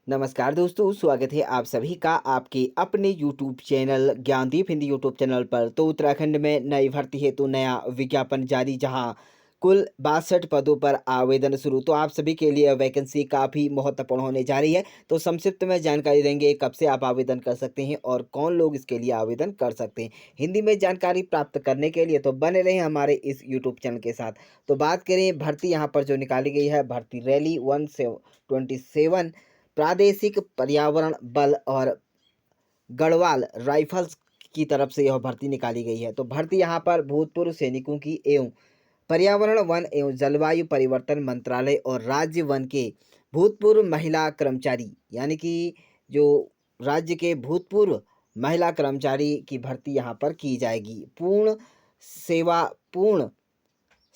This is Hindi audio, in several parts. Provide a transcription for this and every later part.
नमस्कार दोस्तों, स्वागत है आप सभी का आपके अपने YouTube channel Gyandeep Hindi YouTube channel पर। तो उत्तराखंड में नई भर्ती हेतु नया विज्ञापन जारी, जहां कुल 62 पदों पर आवेदन शुरू। तो आप सभी के लिए वैकेंसी काफ़ी महत्वपूर्ण होने जा रही है। तो संक्षिप्त में जानकारी देंगे कब से आप आवेदन कर सकते हैं और कौन लोग इसके लिए आवेदन कर सकते हैं। हिंदी में जानकारी प्राप्त करने के लिए तो बने रहें हमारे इस यूट्यूब चैनल के साथ। तो बात करें भर्ती यहाँ पर जो निकाली गई है, भर्ती रैली 127 प्रादेशिक पर्यावरण बल और गढ़वाल राइफल्स की तरफ से यह भर्ती निकाली गई है। तो भर्ती यहाँ पर भूतपूर्व सैनिकों की एवं पर्यावरण वन एवं जलवायु परिवर्तन मंत्रालय और राज्य वन के भूतपूर्व महिला कर्मचारी, यानी कि जो राज्य के भूतपूर्व महिला कर्मचारी की भर्ती यहाँ पर की जाएगी। पूर्ण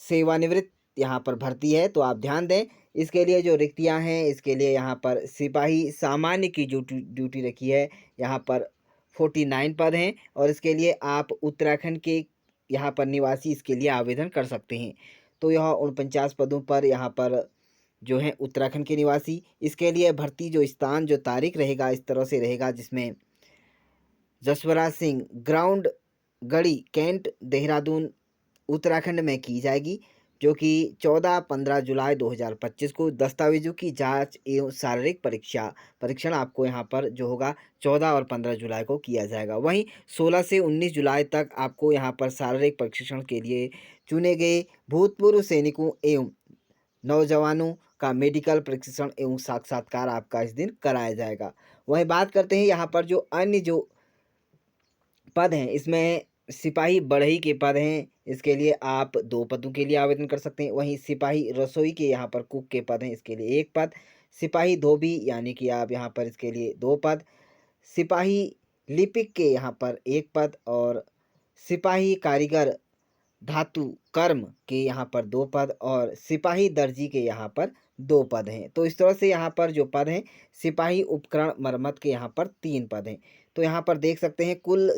सेवानिवृत्त यहाँ पर भर्ती है। तो आप ध्यान दें, इसके लिए जो रिक्तियाँ हैं, इसके लिए यहाँ पर सिपाही सामान्य की जो ड्यूटी रखी है, यहाँ पर 49 पद हैं और इसके लिए आप उत्तराखंड के यहाँ पर निवासी इसके लिए आवेदन कर सकते हैं। तो यह 49 पदों पर यहाँ पर जो है उत्तराखंड के निवासी, इसके लिए भर्ती जो स्थान जो तारीख रहेगा इस तरह से रहेगा, जिसमें जसवराज सिंह ग्राउंड गढ़ी कैंट देहरादून उत्तराखंड में की जाएगी, जो कि 14-15 जुलाई 2025 को दस्तावेजों की जांच एवं शारीरिक परीक्षण आपको यहाँ पर जो होगा 14 और 15 जुलाई को किया जाएगा। वहीं 16 से 19 जुलाई तक आपको यहाँ पर शारीरिक परीक्षण के लिए चुने गए भूतपूर्व सैनिकों एवं नौजवानों का मेडिकल परीक्षण एवं साक्षात्कार आपका इस दिन कराया जाएगा। वहीं बात करते हैं यहाँ पर जो अन्य जो पद हैं, इसमें सिपाही बढ़ई के पद हैं, इसके लिए आप 2 पदों के लिए आवेदन कर सकते हैं। वहीं सिपाही रसोई के यहाँ पर कुक के पद हैं, इसके लिए 1 पद। सिपाही धोबी यानी कि आप यहाँ पर इसके लिए 2 पद। सिपाही लिपिक के यहाँ पर 1 पद और सिपाही कारीगर धातु कर्म के यहाँ पर 2 पद और सिपाही दर्जी के यहाँ पर 2 पद हैं। तो इस तरह से यहाँ पर जो पद हैं, सिपाही उपकरण मरम्मत के यहाँ पर 3 पद हैं। तो यहाँ पर देख सकते हैं कुल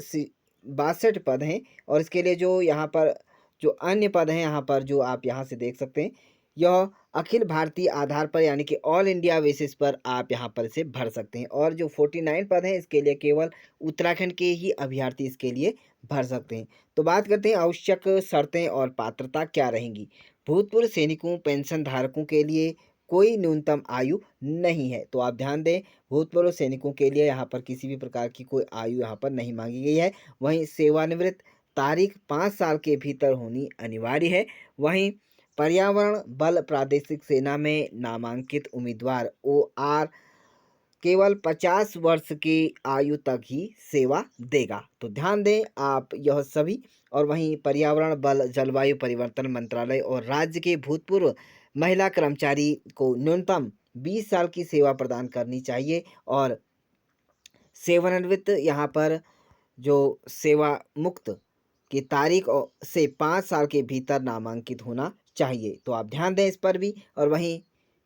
62 पद हैं और इसके लिए जो यहाँ पर जो अन्य पद हैं, यहाँ पर जो आप यहाँ से देख सकते हैं, यह अखिल भारतीय आधार पर यानी कि ऑल इंडिया बेसिस पर आप यहाँ पर इसे भर सकते हैं। और जो 49 पद हैं, इसके लिए केवल उत्तराखंड के ही अभ्यर्थी इसके लिए भर सकते हैं। तो बात करते हैं आवश्यक शर्तें और पात्रता क्या रहेंगी। भूतपूर्व सैनिकों पेंशन धारकों के लिए कोई न्यूनतम आयु नहीं है। तो आप ध्यान दें, भूतपूर्व सैनिकों के लिए यहाँ पर किसी भी प्रकार की कोई आयु यहाँ पर नहीं मांगी गई है। वहीं सेवानिवृत्त तारीख 5 साल के भीतर होनी अनिवार्य है। वहीं पर्यावरण बल प्रादेशिक सेना में नामांकित उम्मीदवार OR केवल 50 वर्ष की आयु तक ही सेवा देगा। तो ध्यान दें आप यह सभी। और वहीं पर्यावरण बल जलवायु परिवर्तन मंत्रालय और राज्य के भूतपूर्व महिला कर्मचारी को न्यूनतम 20 साल की सेवा प्रदान करनी चाहिए और सेवानिवृत्त यहाँ पर जो सेवा मुक्त की तारीख से 5 साल के भीतर नामांकित होना चाहिए। तो आप ध्यान दें इस पर भी। और वहीं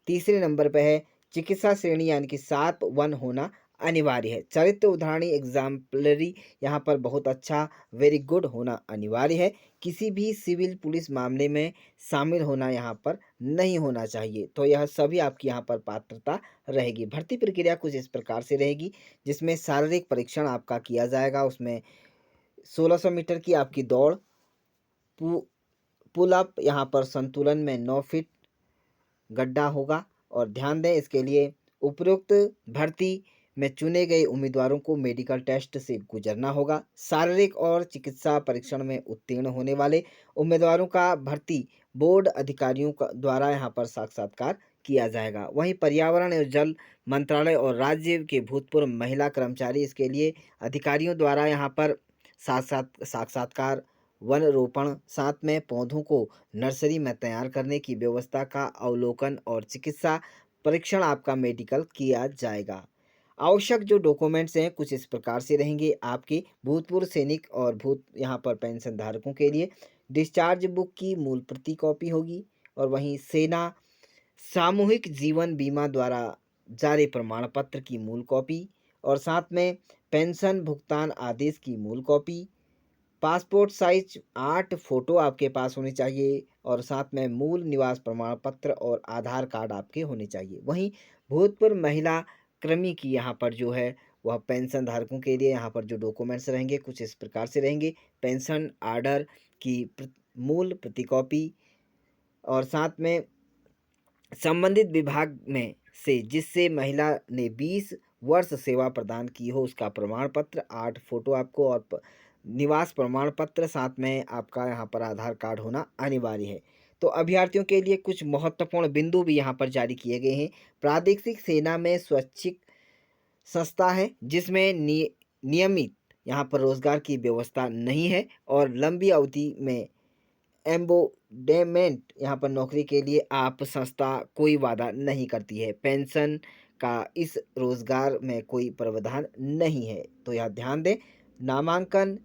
तीसरे नंबर पे है चिकित्सा श्रेणी यानी कि 7-1 होना अनिवार्य है। चरित्र उदाहरणी एग्जाम्पलरी यहाँ पर बहुत अच्छा वेरी गुड होना अनिवार्य है। किसी भी सिविल पुलिस मामले में शामिल होना यहाँ पर नहीं होना चाहिए। तो यह सभी आपकी यहाँ पर पात्रता रहेगी। भर्ती प्रक्रिया कुछ इस प्रकार से रहेगी, जिसमें शारीरिक परीक्षण आपका किया जाएगा। उसमें 1600 मीटर की आपकी दौड़, पुल अप यहाँ पर संतुलन में 9 फीट गड्ढा होगा। और ध्यान दें इसके लिए उपरोक्त भर्ती में चुने गए उम्मीदवारों को मेडिकल टेस्ट से गुजरना होगा। शारीरिक और चिकित्सा परीक्षण में उत्तीर्ण होने वाले उम्मीदवारों का भर्ती बोर्ड अधिकारियों का द्वारा यहाँ पर साक्षात्कार किया जाएगा। वहीं पर्यावरण एवं जल मंत्रालय और राज्य के भूतपूर्व महिला कर्मचारी इसके लिए अधिकारियों द्वारा यहाँ पर साक्षात्कार, वन रोपण, साथ में पौधों को नर्सरी में तैयार करने की व्यवस्था का अवलोकन और चिकित्सा परीक्षण आपका मेडिकल किया जाएगा। आवश्यक जो डॉक्यूमेंट्स हैं कुछ इस प्रकार से रहेंगे आपके भूतपूर्व सैनिक और यहाँ पर पेंशन धारकों के लिए डिस्चार्ज बुक की मूल प्रति कॉपी होगी। और वहीं सेना सामूहिक जीवन बीमा द्वारा जारी प्रमाण पत्र की मूल कॉपी और साथ में पेंशन भुगतान आदेश की मूल कॉपी, पासपोर्ट साइज 8 फोटो आपके पास होनी चाहिए और साथ में मूल निवास प्रमाण पत्र और आधार कार्ड आपके होने चाहिए। वहीं भूतपूर्व महिला क्रमी की यहाँ पर जो है वह पेंशन धारकों के लिए यहाँ पर जो डॉक्यूमेंट्स रहेंगे कुछ इस प्रकार से रहेंगे। पेंशन आर्डर की मूल प्रतिकॉपी और साथ में संबंधित विभाग में से जिससे महिला ने 20 वर्ष सेवा प्रदान की हो उसका प्रमाण पत्र, 8 फोटो आपको और निवास प्रमाण पत्र, साथ में आपका यहाँ पर आधार कार्ड होना अनिवार्य है। तो अभ्यर्थियों के लिए कुछ महत्वपूर्ण बिंदु भी यहाँ पर जारी किए गए हैं। प्रादेशिक सेना में स्वैच्छिक संस्था है जिसमें नियमित यहाँ पर रोजगार की व्यवस्था नहीं है और लंबी अवधि में एम्बोडेमेंट यहाँ पर नौकरी के लिए आप संस्था कोई वादा नहीं करती है। पेंशन का इस रोजगार में कोई प्रावधान नहीं है, तो यह ध्यान दें। नामांकन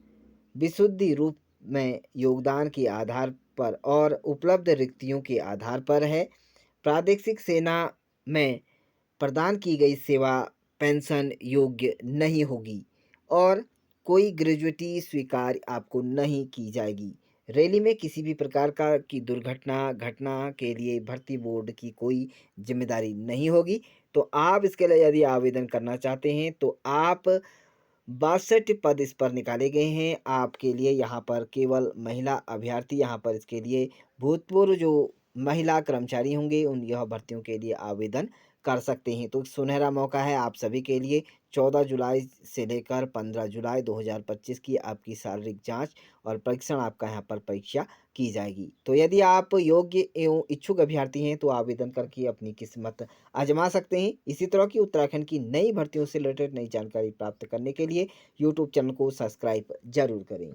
विशुद्धि रूप में योगदान के आधार पर और उपलब्ध रिक्तियों के आधार पर है। प्रादेशिक सेना में प्रदान की गई सेवा पेंशन योग्य नहीं होगी और कोई ग्रेजुएटी स्वीकार आपको नहीं की जाएगी। रैली में किसी भी प्रकार की दुर्घटना घटना के लिए भर्ती बोर्ड की कोई जिम्मेदारी नहीं होगी। तो आप इसके लिए यदि आवेदन करना चाहते हैं तो आप 62 पद इस पर निकाले गए हैं आपके लिए। यहाँ पर केवल महिला अभ्यर्थी यहाँ पर इसके लिए भूतपूर्व जो महिला कर्मचारी होंगे उन यह भर्तियों के लिए आवेदन कर सकते हैं। तो सुनहरा मौका है आप सभी के लिए। 14 जुलाई से लेकर 15 जुलाई 2025 की आपकी शारीरिक जांच और परीक्षण आपका यहाँ पर परीक्षा की जाएगी। तो यदि आप योग्य एवं इच्छुक अभ्यर्थी हैं तो आवेदन करके अपनी किस्मत आजमा सकते हैं। इसी तरह की उत्तराखंड की नई भर्तियों से रिलेटेड नई जानकारी प्राप्त करने के लिए यूट्यूब चैनल को सब्सक्राइब जरूर करें।